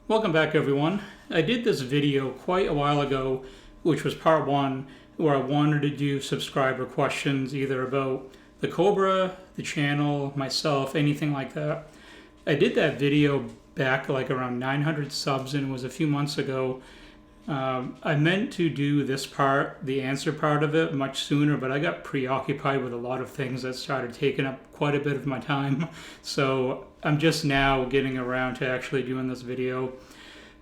Welcome back, everyone. I did this video quite a while ago, which was part one, where I wanted to do subscriber questions either about the Cobra, the channel, myself, anything like that. I did that video back like around 900 subs, and it was a few months ago. I meant to do this part, the answer part of it, much sooner, but I got preoccupied with a lot of things that started taking up quite a bit of my time. So I'm just now getting around to actually doing this video.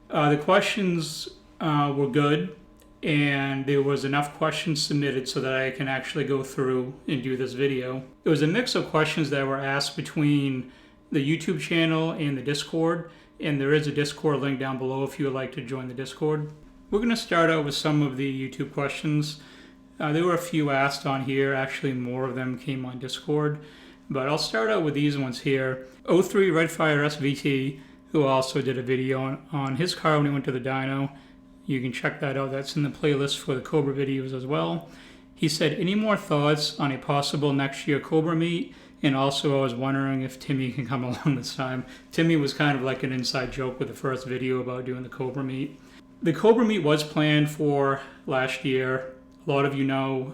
The questions were good, and there was enough questions submitted so that I can actually go through and do this video. It was a mix of questions that were asked between the YouTube channel and the Discord, and there is a Discord link down below if you would like to join the Discord. We're going to start out with some of the YouTube questions. There were a few asked on here. Actually, more of them came on Discord. But I'll start out with these ones here. 03 Redfire SVT, who also did a video on his car when he went to the dyno. You can check that out. That's in the playlist for the Cobra videos as well. He said, any more thoughts on a possible next year Cobra meet? And also I was wondering if Timmy can come along this time. Timmy was kind of like an inside joke with the first video about doing the Cobra meet. The Cobra meet was planned for last year. A lot of you know,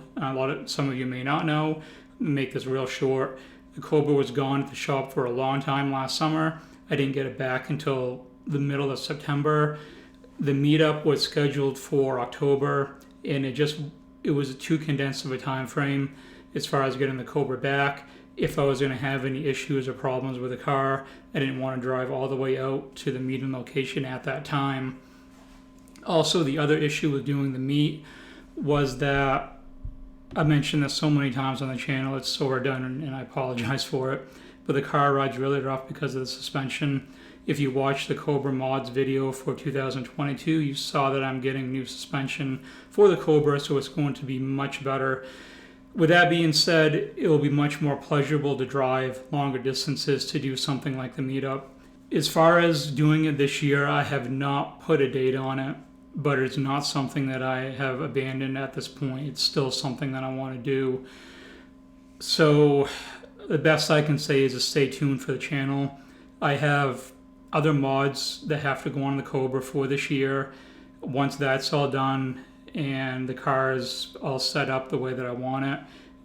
some of you may not know. Make this real short. The Cobra was gone at the shop for a long time last summer. I didn't get it back until the middle of September. The meetup was scheduled for October, and it was too condensed of a time frame as far as getting the Cobra back. If I was going to have any issues or problems with the car, I didn't want to drive all the way out to the meeting location at that time. Also, the other issue with doing the meet was that I mentioned this so many times on the channel, it's so redundant and I apologize for it, but the car ride's really rough because of the suspension. If you watched the Cobra mods video for 2022, you saw that I'm getting new suspension for the Cobra, so it's going to be much better. With that being said, it will be much more pleasurable to drive longer distances to do something like the meetup. As far as doing it this year, I have not put a date on it, but it's not something that I have abandoned at this point. It's still something that I want to do. So the best I can say is to stay tuned for the channel. I have other mods that have to go on the Cobra for this year. Once that's all done and the car is all set up the way that I want it,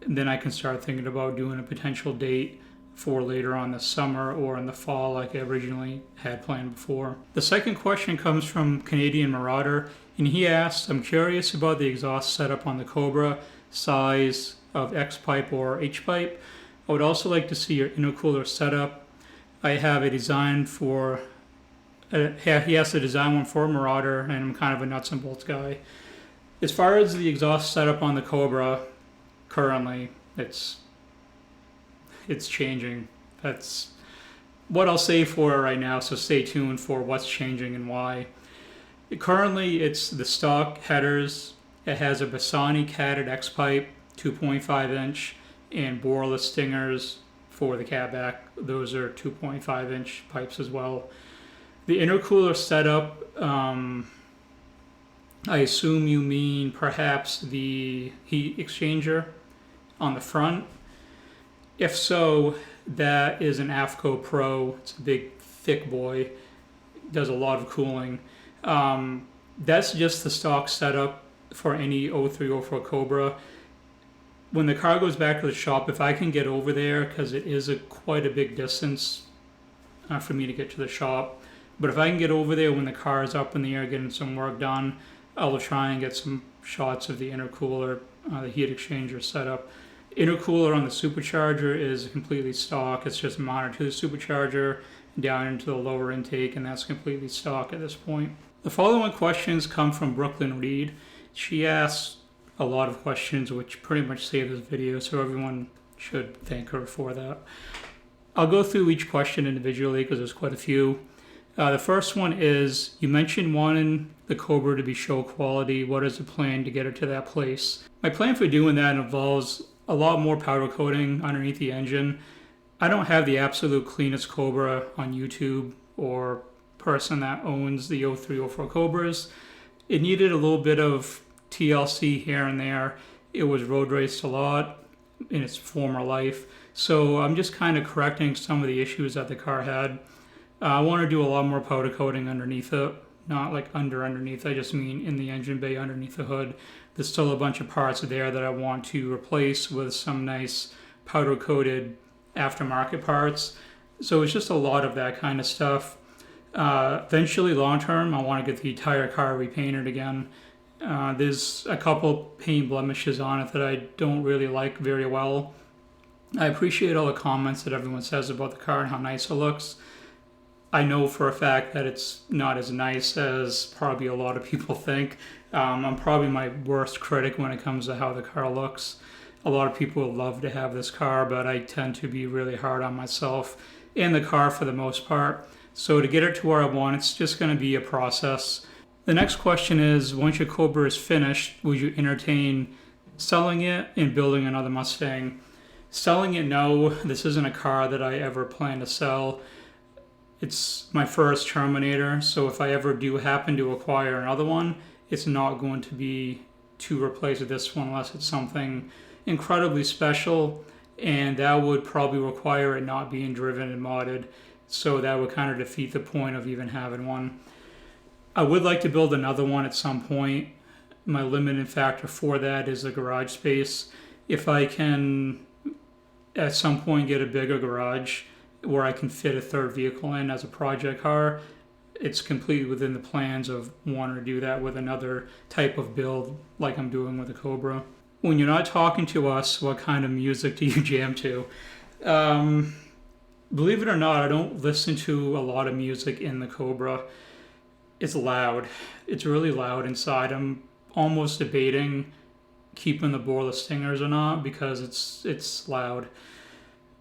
then I can start thinking about doing a potential date for later on this summer or in the fall like I originally had planned before. The second question comes from Canadian Marauder, and he asked, I'm curious about the exhaust setup on the Cobra, size of X-pipe or H-pipe. I would also like to see your intercooler setup. I have a design for, he has to design one for Marauder, and I'm kind of a nuts and bolts guy. As far as the exhaust setup on the Cobra, currently, it's changing. That's what I'll say for it right now, so stay tuned for what's changing and why. Currently, it's the stock headers. It has a Bassani catted X-pipe, 2.5 inch, and boreless stingers for the catback. Those are 2.5 inch pipes as well. The intercooler setup, I assume you mean perhaps the heat exchanger on the front. If so, that is an AFCO Pro. It's a big, thick boy. Does a lot of cooling. That's just the stock setup for any 03, 04 Cobra. When the car goes back to the shop, if I can get over there, because it is quite a big distance for me to get to the shop, but if I can get over there when the car is up in the air getting some work done, I will try and get some shots of the intercooler, the heat exchanger setup. Intercooler on the supercharger is completely stock. It's just mounted to the supercharger down into the lower intake, and that's completely stock at this point. The following questions come from Brooklyn Reed. She asks a lot of questions, which pretty much save this video, so everyone should thank her for that. I'll go through each question individually because there's quite a few. The first one is, you mentioned wanting the Cobra to be show quality. What is the plan to get it to that place? My plan for doing that involves a lot more powder coating underneath the engine. I don't have the absolute cleanest Cobra on YouTube or person that owns the 03, 04 Cobras. It needed a little bit of TLC here and there. It was road raced a lot in its former life. So I'm just kind of correcting some of the issues that the car had. I want to do a lot more powder coating underneath it. Not like underneath, I just mean in the engine bay underneath the hood. There's still a bunch of parts there that I want to replace with some nice powder coated aftermarket parts. So it's just a lot of that kind of stuff. Eventually, long term, I want to get the entire car repainted again. There's a couple paint blemishes on it that I don't really like very well. I appreciate all the comments that everyone says about the car and how nice it looks. I know for a fact that it's not as nice as probably a lot of people think. I'm probably my worst critic when it comes to how the car looks. A lot of people would love to have this car, but I tend to be really hard on myself and the car for the most part. So to get it to where I want, it's just going to be a process. The next question is, once your Cobra is finished, would you entertain selling it and building another Mustang? Selling it, no. This isn't a car that I ever plan to sell. It's my first Terminator, so if I ever do happen to acquire another one, it's not going to be to replace this one unless it's something incredibly special, and that would probably require it not being driven and modded, so that would kind of defeat the point of even having one. I would like to build another one at some point. My limiting factor for that is the garage space. If I can at some point get a bigger garage where I can fit a third vehicle in as a project car, it's completely within the plans of wanting to do that with another type of build like I'm doing with the Cobra. When you're not talking to us, what kind of music do you jam to? Believe it or not, I don't listen to a lot of music in the Cobra. It's loud. It's really loud inside. I'm almost debating keeping the Borla Stingers or not because it's loud.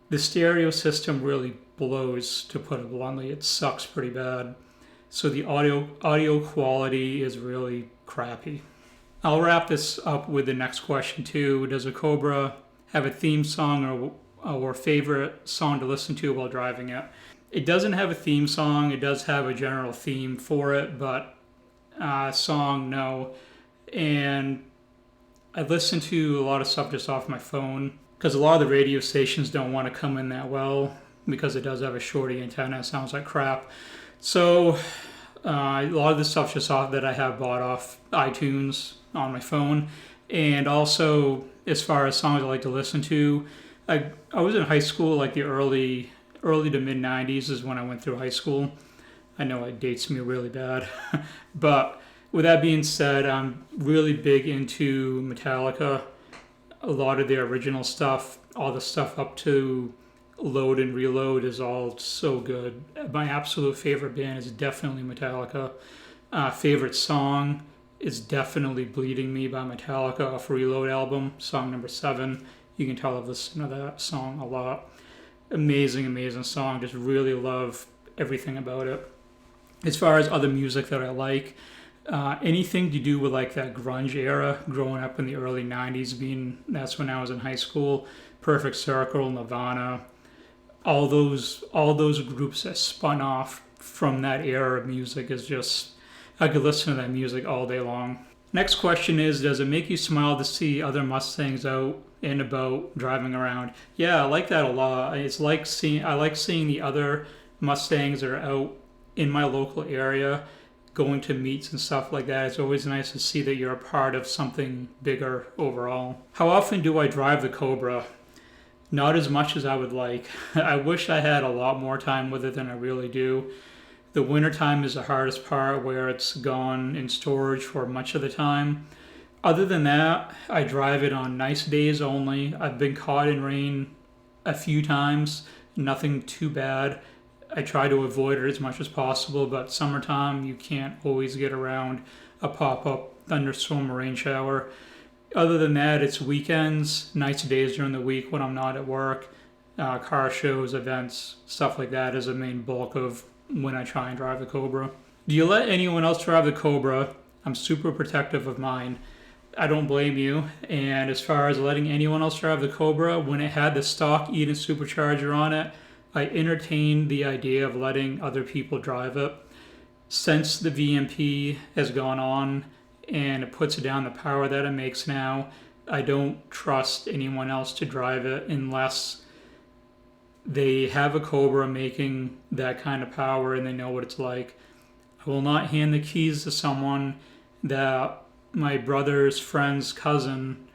The stereo system really blows, to put it bluntly. It sucks pretty bad. So the audio quality is really crappy. I'll wrap this up with the next question too. Does a Cobra have a theme song or favorite song to listen to while driving it? It doesn't have a theme song. It does have a general theme for it, but song, no. And I listen to a lot of stuff just off my phone because a lot of the radio stations don't want to come in that well because it does have a shorty antenna. It sounds like crap. So a lot of the stuff just off that I have bought off iTunes on my phone. And also, as far as songs I like to listen to, I was in high school, like the early to mid 90s is when I went through high school. I know it dates me really bad. But with that being said, I'm really big into Metallica. A lot of their original stuff, all the stuff up to Load and Reload is all so good. My absolute favorite band is definitely Metallica. Favorite song is definitely Bleeding Me by Metallica off Reload album, song number 7. You can tell I've listened to that song a lot. Amazing song. Just really love everything about it. As far as other music that I like, anything to do with like that grunge era, growing up in the early 90s, that's when I was in high school. Perfect Circle, Nirvana, all those groups that spun off from that era of music is just, I could listen to that music all day long. Next question is, does it make you smile to see other Mustangs out and about driving around? Yeah, I like that a lot. I like seeing the other Mustangs that are out in my local area, going to meets and stuff like that. It's always nice to see that you're a part of something bigger overall. How often do I drive the Cobra? Not as much as I would like. I wish I had a lot more time with it than I really do. The wintertime is the hardest part, where it's gone in storage for much of the time. Other than that, I drive it on nice days only. I've been caught in rain a few times, nothing too bad. I try to avoid it as much as possible, but summertime, you can't always get around a pop-up thunderstorm or rain shower. Other than that, it's weekends, nice days during the week when I'm not at work, car shows, events, stuff like that is the main bulk of when I try and drive the Cobra. Do you let anyone else drive the Cobra? I'm super protective of mine. I don't blame you. And as far as letting anyone else drive the Cobra, when it had the stock Eden supercharger on it, I entertained the idea of letting other people drive it. Since the VMP has gone on and it puts down the power that it makes now, I don't trust anyone else to drive it unless they have a Cobra making that kind of power and they know what it's like. I will not hand the keys to someone that my brother's friend's cousin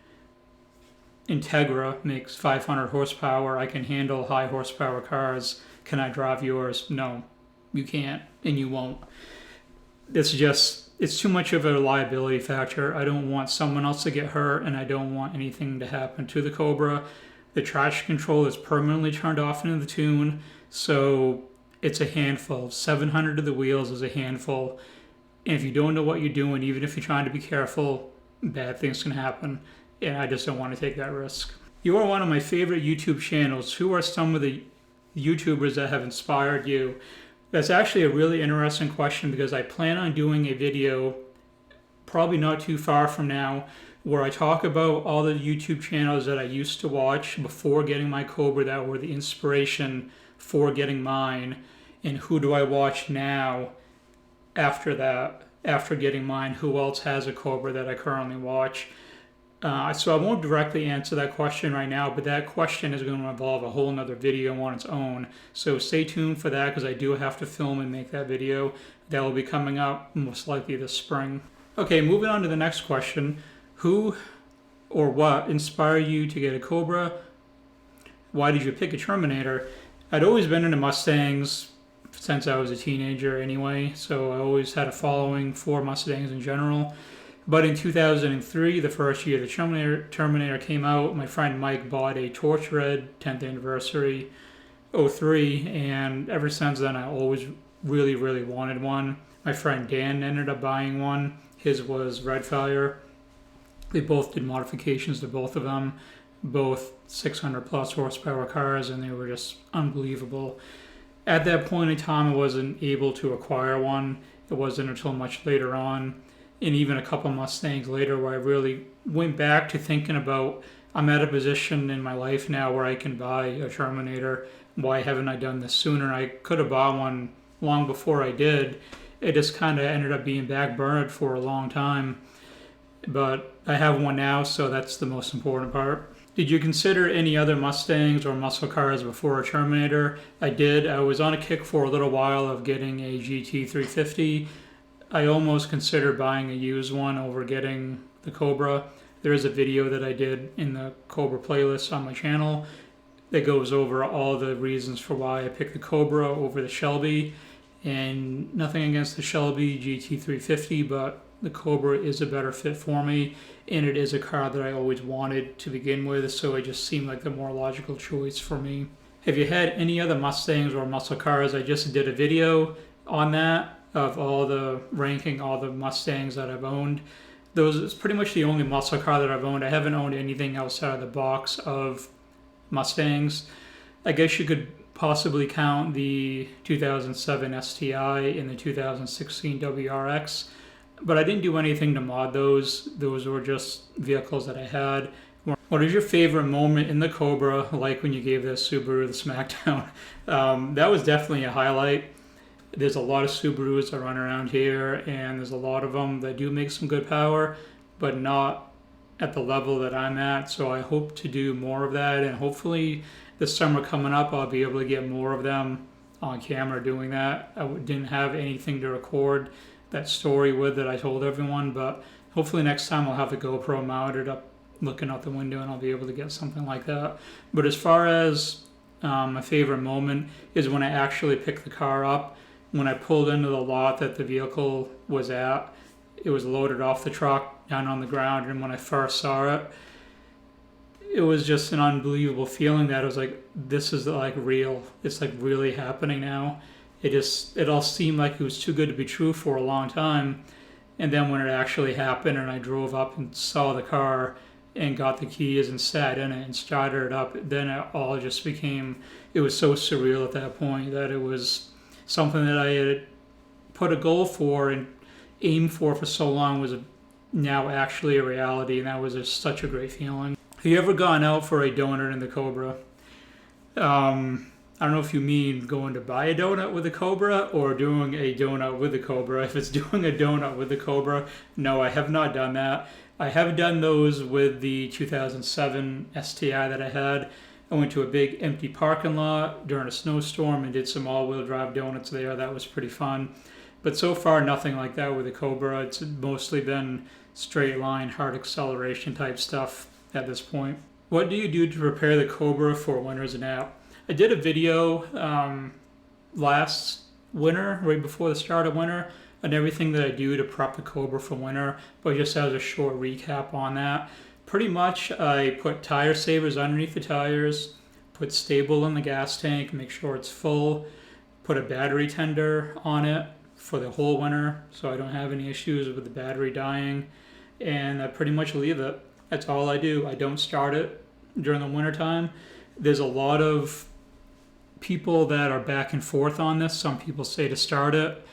Integra makes 500 horsepower. I can handle high horsepower cars. Can I drive yours? No, you can't and you won't. It's too much of a liability factor. I don't want someone else to get hurt and I don't want anything to happen to the Cobra. The traction control is permanently turned off into the tune, so it's a handful. 700 of the wheels is a handful. And if you don't know what you're doing, even if you're trying to be careful, bad things can happen. And I just don't want to take that risk. You are one of my favorite YouTube channels. Who are some of the YouTubers that have inspired you? That's actually a really interesting question because I plan on doing a video probably not too far from now where I talk about all the YouTube channels that I used to watch before getting my Cobra that were the inspiration for getting mine, and who do I watch now after that, after getting mine, who else has a Cobra that I currently watch. So I won't directly answer that question right now, but that question is going to involve a whole nother video on its own. So stay tuned for that because I do have to film and make that video. That will be coming up most likely this spring. Okay, moving on to the next question. Who or what inspired you to get a Cobra? Why did you pick a Terminator? I'd always been into Mustangs since I was a teenager anyway, so I always had a following for Mustangs in general. But in 2003, the first year the Terminator came out, my friend Mike bought a Torch Red 10th anniversary 03, and ever since then I always really, really wanted one. My friend Dan ended up buying one. His was Red Fire. They both did modifications to both of them, both 600 plus horsepower cars, and they were just unbelievable. At that point in time, I wasn't able to acquire one. It wasn't until much later on, and even a couple Mustangs later, where I really went back to thinking about, I'm at a position in my life now where I can buy a Terminator. Why haven't I done this sooner? I could have bought one long before I did. It just kind of ended up being backburnered for a long time. But I have one now, so that's the most important part. Did you consider any other Mustangs or muscle cars before a Terminator? I did. I was on a kick for a little while of getting a GT350. I almost considered buying a used one over getting the Cobra. There is a video that I did in the Cobra playlist on my channel that goes over all the reasons for why I picked the Cobra over the Shelby. And nothing against the Shelby GT350, but the Cobra is a better fit for me, and it is a car that I always wanted to begin with, so it just seemed like the more logical choice for me. Have you had any other Mustangs or muscle cars? I just did a video on that of ranking all the Mustangs that I've owned. Those is pretty much the only muscle car that I've owned. I haven't owned anything outside of the box of Mustangs. I guess you could possibly count the 2007 STI and the 2016 WRX. But I didn't do anything to mod those. Those were just vehicles that I had. What is your favorite moment in the Cobra, like when you gave the Subaru the smackdown? That was definitely a highlight. There's a lot of Subarus that run around here, and there's a lot of them that do make some good power, but not at the level that I'm at. So I hope to do more of that, and hopefully this summer coming up, I'll be able to get more of them on camera doing that. I didn't have anything to record that story with that I told everyone, but hopefully next time I'll have the GoPro mounted up looking out the window and I'll be able to get something like that. But as far as my favorite moment is when I actually picked the car up. When I pulled into the lot that the vehicle was at, it was loaded off the truck down on the ground, and when I first saw it, it was just an unbelievable feeling that it was like, this is like real. It's like really happening now. It all seemed like it was too good to be true for a long time. And then when it actually happened and I drove up and saw the car and got the keys and sat in it and started it up, then it all just became, it was so surreal at that point that it was something that I had put a goal for and aimed for so long was now actually a reality, and that was such a great feeling. Have you ever gone out for a donut in the Cobra? I don't know if you mean going to buy a donut with the Cobra or doing a donut with the Cobra. If it's doing a donut with the Cobra, no, I have not done that. I have done those with the 2007 STI that I had. I went to a big empty parking lot during a snowstorm and did some all-wheel drive donuts there. That was pretty fun. But so far, nothing like that with the Cobra. It's mostly been straight line, hard acceleration type stuff at this point. What do you do to prepare the Cobra for winter's nap? I did a video last winter, right before the start of winter, on everything that I do to prep the Cobra for winter, but just as a short recap on that. Pretty much I put tire savers underneath the tires, put stable in the gas tank, make sure it's full, put a battery tender on it for the whole winter so I don't have any issues with the battery dying, and I pretty much leave it. That's all I do. I don't start it during the winter time. There's a lot of people that are back and forth on this. Some people say to start it,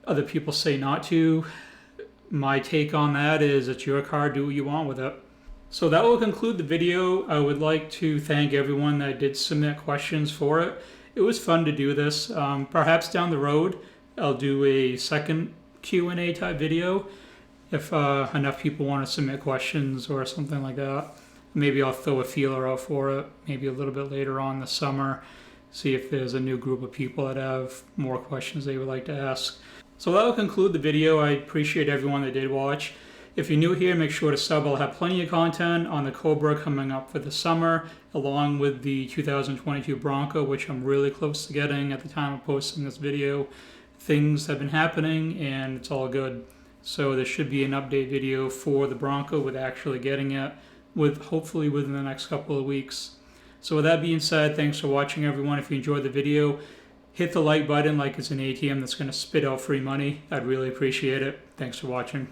other people say not to. My take on that is it's your car, do what you want with it. So that will conclude the video. I would like to thank everyone that did submit questions for it. It was fun to do this. Perhaps down the road I'll do a second Q&A type video if enough people want to submit questions or something like that. Maybe I'll throw a feeler out for it, maybe a little bit later on this summer, see if there's a new group of people that have more questions they would like to ask. So that will conclude the video. I appreciate everyone that did watch. If you're new here, make sure to sub. I'll have plenty of content on the Cobra coming up for the summer, along with the 2022 Bronco, which I'm really close to getting at the time of posting this video. Things have been happening and it's all good. So there should be an update video for the Bronco with actually getting it, with hopefully within the next couple of weeks. So with that being said, thanks for watching everyone. If you enjoyed the video, hit the like button like it's an ATM that's going to spit out free money. I'd really appreciate it. Thanks for watching.